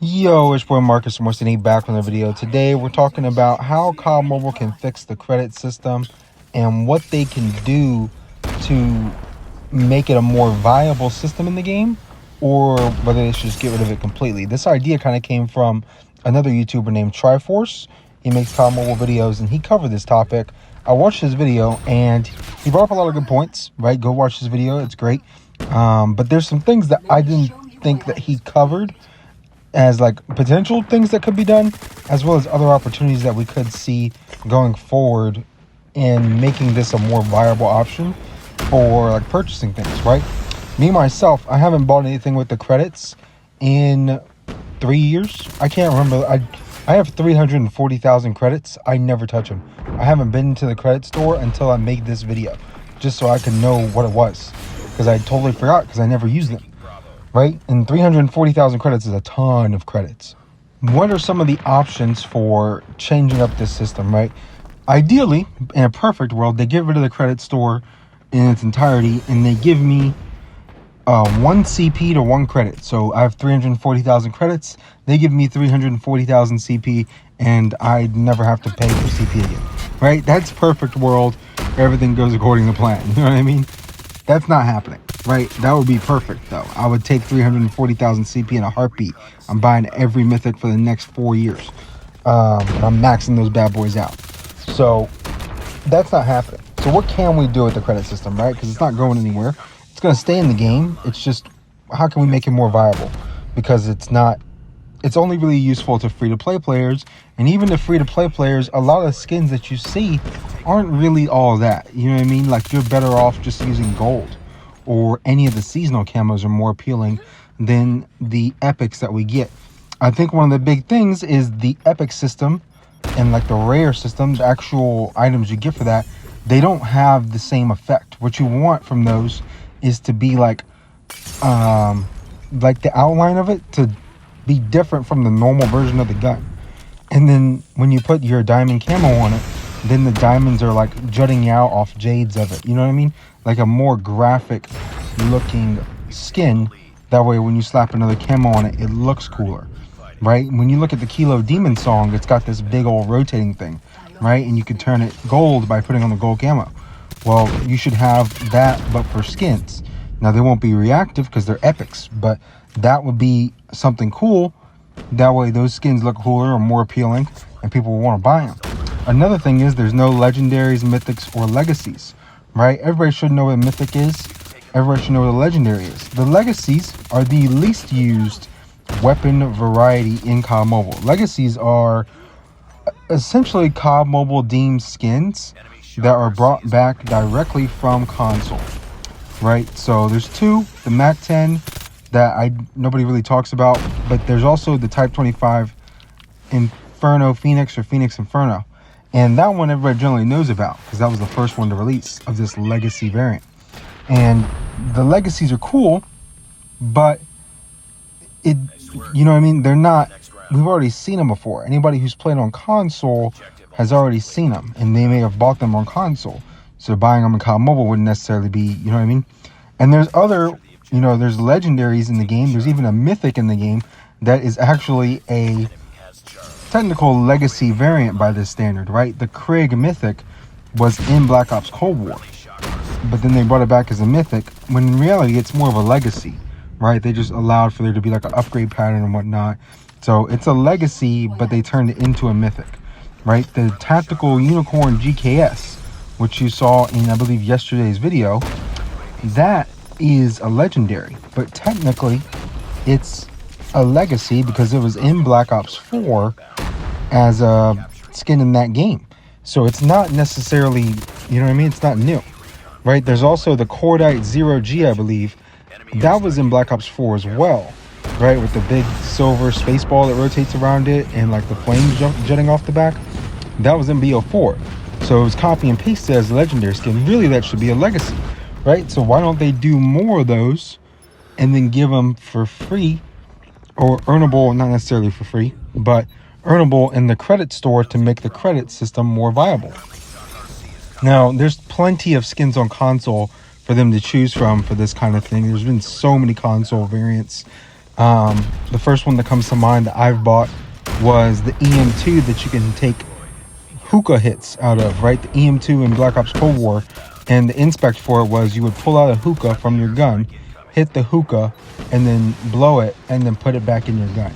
Yo, it's boy Marcus from Western back on the video. Today we're talking about how COD Mobile can fix the credit system and what they can do to make it a more viable system in the game, or whether they should just get rid of it completely. This idea kind of came from another YouTuber named Triforce. He makes COD Mobile videos and he covered this topic. I watched his video and he brought up a lot of good points, right? Go watch his video, it's great. But there's some things that I didn't think that he covered as like potential things that could be done, as well as other opportunities that we could see going forward in making this a more viable option for like purchasing things, right? Me myself, I haven't bought anything with the credits in 3 years. I can't remember. I have 340,000 credits. I never touch them. I haven't been to the credit store until I made this video, just so I could know what it was, because I totally forgot because I never used them. Right? And 340,000 credits is a ton of credits. What are some of the options for changing up this system, right? Ideally, in a perfect world, they get rid of the credit store in its entirety and they give me 1 CP to 1 credit. So I have 340,000 credits. They give me 340,000 CP and I'd never have to pay for CP again, right? That's perfect world. Everything goes according to plan. You know what I mean? That's not happening, right? That would be perfect, though. I would take 340,000 CP in a heartbeat. I'm buying every mythic for the next 4 years. And I'm maxing those bad boys out. So that's not happening. So what can we do with the credit system, right? Because it's not going anywhere. It's going to stay in the game. It's just, how can we make it more viable? Because it's only really useful to free-to-play players. And even the free-to-play players, a lot of skins that you see aren't really all that. You know what I mean? Like, you're better off just using gold, or any of the seasonal camos are more appealing than the epics that we get. I think one of the big things is the epic system and like the rare system, the actual items you get for that, they don't have the same effect. What you want from those is to be like the outline of it to be different from the normal version of the gun. And then when you put your diamond camo on it, then the diamonds are like jutting out off jades of it. You know what I mean? Like a more graphic looking skin. That way when you slap another camo on it, it looks cooler, right? When you look at the Kilo Demon song, it's got this big old rotating thing, right? And you can turn it gold by putting on the gold camo. Well, you should have that, but for skins. Now, they won't be reactive because they're epics, but that would be something cool. That way those skins look cooler or more appealing and people will want to buy them. Another thing is there's no legendaries, mythics, or legacies, right? Everybody should know what a mythic is. Everybody should know what a legendary is. The legacies are the least used weapon variety in COD Mobile. Legacies are essentially COD Mobile deemed skins that are brought back directly from console, right? So there's 2, the Mac 10 that nobody really talks about, but there's also the Type 25 Inferno Phoenix or Phoenix Inferno. And that one everybody generally knows about because that was the first one to release of this legacy variant. And the legacies are cool, but you know what I mean? They're not, we've already seen them before. Anybody who's played on console has already seen them, and they may have bought them on console. So buying them in COD Mobile wouldn't necessarily be, you know what I mean? And there's other, there's legendaries in the game. There's even a mythic in the game that is actually a technical legacy variant by this standard, right? The Krieg mythic was in Black Ops Cold War, but then they brought it back as a mythic, when in reality it's more of a legacy, right? They just allowed for there to be like an upgrade pattern and whatnot. So it's a legacy, but they turned it into a mythic, right? The Tactical Unicorn GKS, which you saw in, I believe, yesterday's video, that is a legendary, but technically it's a legacy because it was in Black Ops 4 as a skin in that game. So it's not necessarily, you know what I mean? It's not new, right? There's also the Cordite 0G, I believe. That was in Black Ops 4 as well, right? With the big silver space ball that rotates around it and like the flames jutting off the back. That was in BO4. So it was copy and pasted as a legendary skin. Really, that should be a legacy, right? So why don't they do more of those and then give them for free, or earnable, not necessarily for free, but earnable in the credit store to make the credit system more viable. Now, there's plenty of skins on console for them to choose from for this kind of thing. There's been so many console variants The first one that comes to mind that I've bought was the EM2 that you can take hookah hits out of, right? The EM2 in Black Ops Cold War, and the inspect for it was you would pull out a hookah from your gun, hit the hookah, and then blow it, and then put it back in your gun,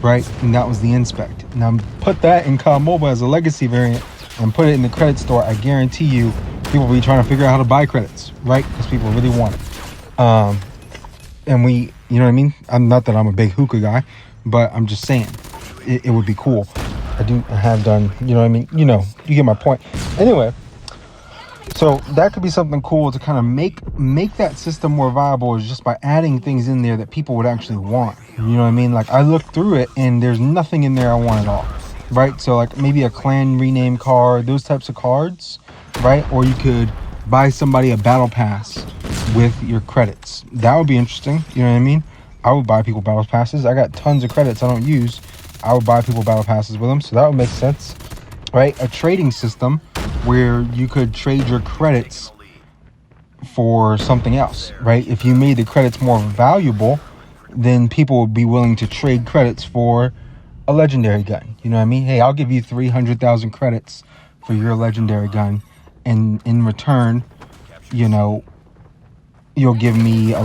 right? And that was the inspect. Now put that in COD Mobile as a legacy variant and put it in the credit store. I guarantee you people will be trying to figure out how to buy credits, right? Because people really want it. And we, you know what I mean? I'm not that I'm a big hookah guy, but I'm just saying it would be cool. I have done, you know what I mean? You get my point. Anyway, so that could be something cool to kind of make that system more viable, is just by adding things in there that people would actually want. You know what I mean? Like, I looked through it and there's nothing in there I want at all, right? So like maybe a clan rename card, those types of cards, right? Or you could buy somebody a battle pass with your credits. That would be interesting. You know what I mean? I would buy people battle passes. I got tons of credits I don't use. I would buy people battle passes with them, so that would make sense, right? A trading system where you could trade your credits for something else, right? If you made the credits more valuable, then people would be willing to trade credits for a legendary gun. You know what I mean? Hey, I'll give you 300,000 credits for your legendary gun, and in return, you'll give me a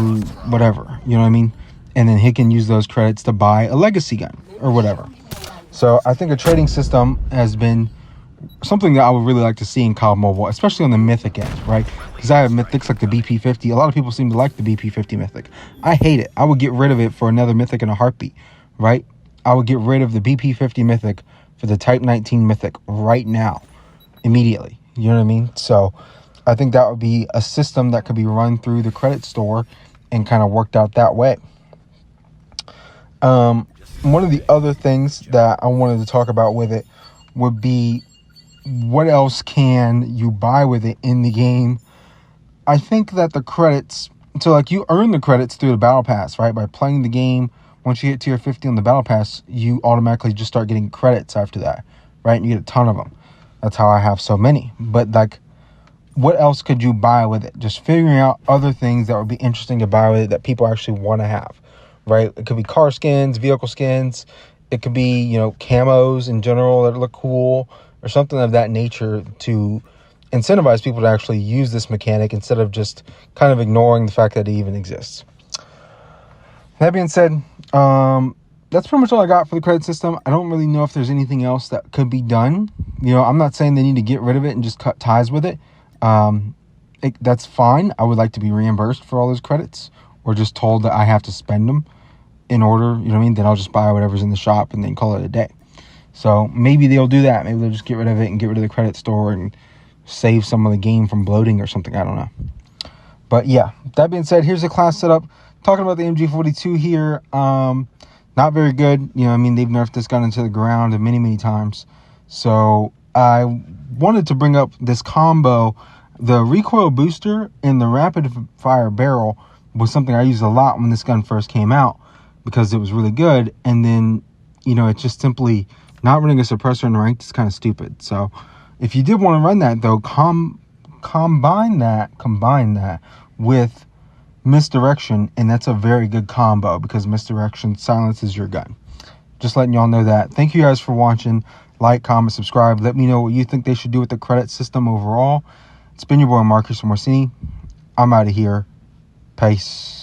whatever, you know what I mean? And then he can use those credits to buy a legacy gun or whatever. So I think a trading system has been something that I would really like to see in COD Mobile, especially on the mythic end, right? Because I have mythics like the BP50. A lot of people seem to like the BP50 mythic. I hate it. I would get rid of it for another mythic in a heartbeat, right? I would get rid of the BP50 mythic for the Type 19 mythic right now, immediately. You know what I mean? So I think that would be a system that could be run through the credit store and kind of worked out that way. One of the other things that I wanted to talk about with it would be, what else can you buy with it in the game? I think that the credits, so like you earn the credits through the battle pass, right? By playing the game, once you hit tier 50 on the battle pass, you automatically just start getting credits after that, right? And you get a ton of them. That's how I have so many. But like, what else could you buy with it? Just figuring out other things that would be interesting to buy with it that people actually want to have, right? It could be car skins, vehicle skins. It could be, camos in general that look cool, or something of that nature to incentivize people to actually use this mechanic instead of just kind of ignoring the fact that it even exists. That being said, that's pretty much all I got for the credit system. I don't really know if there's anything else that could be done. I'm not saying they need to get rid of it and just cut ties with it. That's fine. I would like to be reimbursed for all those credits, or just told that I have to spend them in order, you know what I mean? Then I'll just buy whatever's in the shop and then call it a day. So maybe they'll do that. Maybe they'll just get rid of it and get rid of the credit store and save some of the game from bloating or something. I don't know. But yeah, that being said, here's the class setup. Talking about the MG42 here. Not very good. They've nerfed this gun into the ground many, many times. So I wanted to bring up this combo. The recoil booster and the rapid fire barrel was something I used a lot when this gun first came out, because it was really good. And then, it's just simply not running a suppressor in ranked is kind of stupid. So if you did want to run that, though, combine that with misdirection, and that's a very good combo, because misdirection silences your gun. Just letting y'all know that. Thank you guys for watching. Like, comment, subscribe. Let me know what you think they should do with the credit system overall. It's been your boy Marcus from Orsini. I'm out of here. Peace.